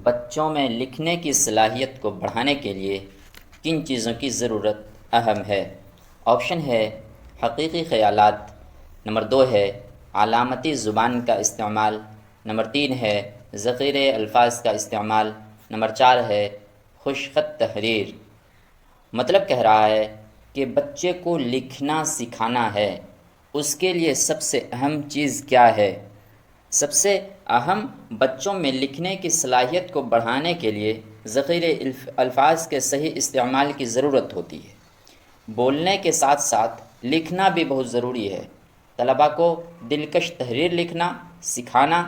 بچوں میں لکھنے کی صلاحیت کو بڑھانے کے لیے کن چیزوں کی ضرورت اہم ہے؟ آپشن ہے حقیقی خیالات، نمبر 2 ہے علامتی زبان کا استعمال، نمبر 3 ہے ذخیرے الفاظ کا استعمال، نمبر 4 ہے خوش خط تحریر۔ مطلب کہہ رہا ہے کہ بچے کو لکھنا سکھانا ہے، اس کے لیے سب سے اہم چیز کیا ہے؟ سب سے اہم بچوں میں لکھنے کی صلاحیت کو بڑھانے کے لیے ذخیرے الفاظ کے صحیح استعمال کی ضرورت ہوتی ہے۔ بولنے کے ساتھ ساتھ لکھنا بھی بہت ضروری ہے۔ طلباء کو دلکش تحریر لکھنا سکھانا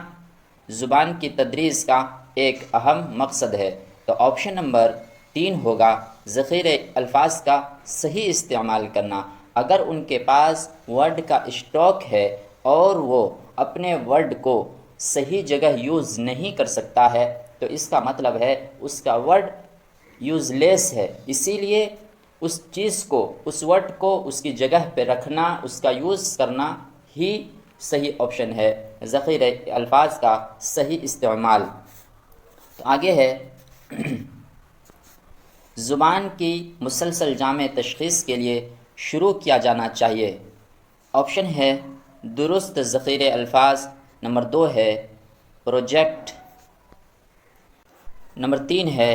زبان کی تدریس کا ایک اہم مقصد ہے۔ تو آپشن نمبر 3 ہوگا ذخیرے الفاظ کا صحیح استعمال کرنا۔ اگر ان کے پاس ورڈ کا اسٹاک ہے اور وہ اپنے ورڈ کو صحیح جگہ یوز نہیں کر سکتا ہے تو اس کا مطلب ہے اس کا ورڈ یوز لیس ہے۔ اسی لیے اس چیز کو، اس ورڈ کو اس کی جگہ پہ رکھنا، اس کا یوز کرنا ہی صحیح آپشن ہے، ذخیرہ الفاظ کا صحیح استعمال۔ تو آگے ہے زبان کی مسلسل جامع تشخیص کے لیے شروع کیا جانا چاہیے۔ آپشن ہے درست ذخیرے الفاظ، نمبر 2 ہے پروجیکٹ، نمبر 3 ہے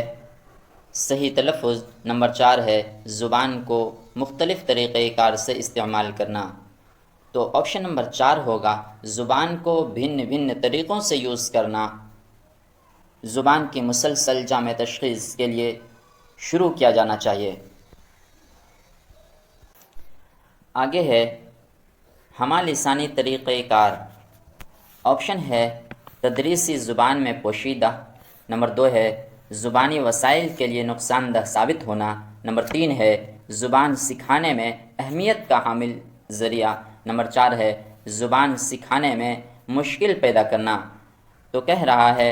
صحیح تلفظ، نمبر 4 ہے زبان کو مختلف طریقۂ کار سے استعمال کرنا۔ تو آپشن نمبر 4 ہوگا زبان کو بھن طریقوں سے یوز کرنا۔ زبان کی مسلسل جامع تشخیص کے لیے شروع کیا جانا چاہیے۔ آگے ہے ہمہ لسانی طریقۂ کار۔ آپشن ہے تدریسی زبان میں پوشیدہ، نمبر 2 ہے زبانی وسائل کے لیے نقصان دہ ثابت ہونا، نمبر 3 ہے زبان سکھانے میں اہمیت کا حامل ذریعہ، نمبر 4 ہے زبان سکھانے میں مشکل پیدا کرنا۔ تو کہہ رہا ہے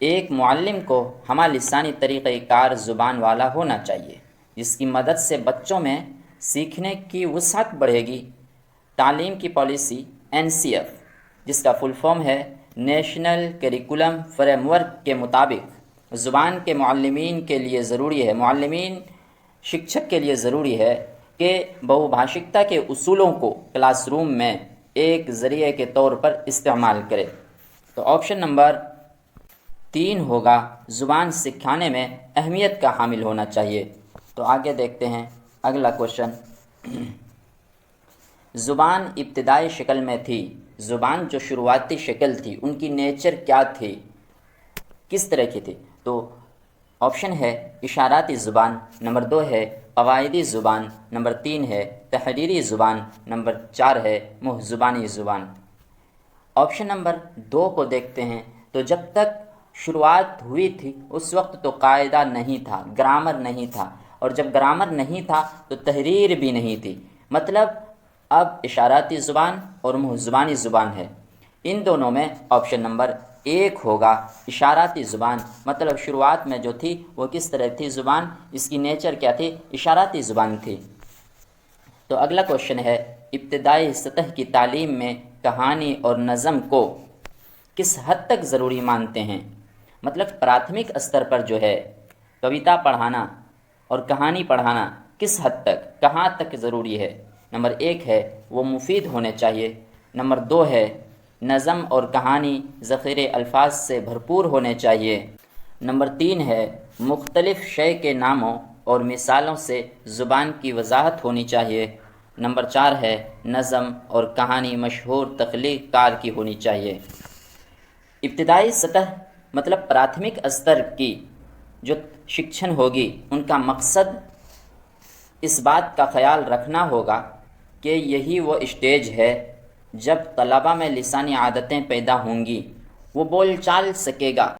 ایک معلم کو ہمہ لسانی طریقۂ کار زبان والا ہونا چاہیے، جس کی مدد سے بچوں میں سیکھنے کی وسعت بڑھے گی۔ تعلیم کی پالیسی NCF، جس کا فل فارم ہے نیشنل کریکولم فریم ورک کے مطابق زبان کے معلمین کے لیے ضروری ہے، شکشک کے لیے ضروری ہے کہ بہو بھاشکتا کے اصولوں کو کلاس روم میں ایک ذریعے کے طور پر استعمال کرے۔ تو آپشن نمبر 3 ہوگا زبان سکھانے میں اہمیت کا حامل ہونا چاہیے۔ تو آگے دیکھتے ہیں اگلا کوشچن۔ زبان ابتدائی شکل میں تھی، زبان جو شروعاتی شکل تھی ان کی نیچر کیا تھی، کس طرح کی تھی؟ تو آپشن ہے اشاراتی زبان، نمبر 2 ہے قواعدی زبان، نمبر 3 ہے تحریری زبان، نمبر 4 ہے منہ زبانی زبان۔ آپشن نمبر 2 کو دیکھتے ہیں تو جب تک شروعات ہوئی تھی اس وقت تو قاعدہ نہیں تھا، گرامر نہیں تھا، اور جب گرامر نہیں تھا تو تحریر بھی نہیں تھی۔ مطلب اب اشاراتی زبان اور منہ زبانی زبان ہے۔ ان دونوں میں آپشن نمبر 1 ہوگا اشاراتی زبان، مطلب شروعات میں جو تھی وہ کس طرح تھی زبان، اس کی نیچر کیا تھی، اشاراتی زبان تھی۔ تو اگلا کوشچن ہے ابتدائی سطح کی تعلیم میں کہانی اور نظم کو کس حد تک ضروری مانتے ہیں؟ مطلب پراتھمک استر پر جو ہے کویتا پڑھانا اور کہانی پڑھانا کس حد تک، کہاں تک ضروری ہے؟ نمبر 1 ہے وہ مفید ہونے چاہیے، نمبر 2 ہے نظم اور کہانی ذخیرے الفاظ سے بھرپور ہونے چاہیے، نمبر 3 ہے مختلف شے کے ناموں اور مثالوں سے زبان کی وضاحت ہونی چاہیے، نمبر 4 ہے نظم اور کہانی مشہور تخلیق کار کی ہونی چاہیے۔ ابتدائی سطح مطلب پراتھمک استر کی جو شکشن ہوگی ان کا مقصد اس بات کا خیال رکھنا ہوگا کہ یہی وہ اسٹیج ہے جب طلباء میں لسانی عادتیں پیدا ہوں گی، وہ بول چال سکے گا۔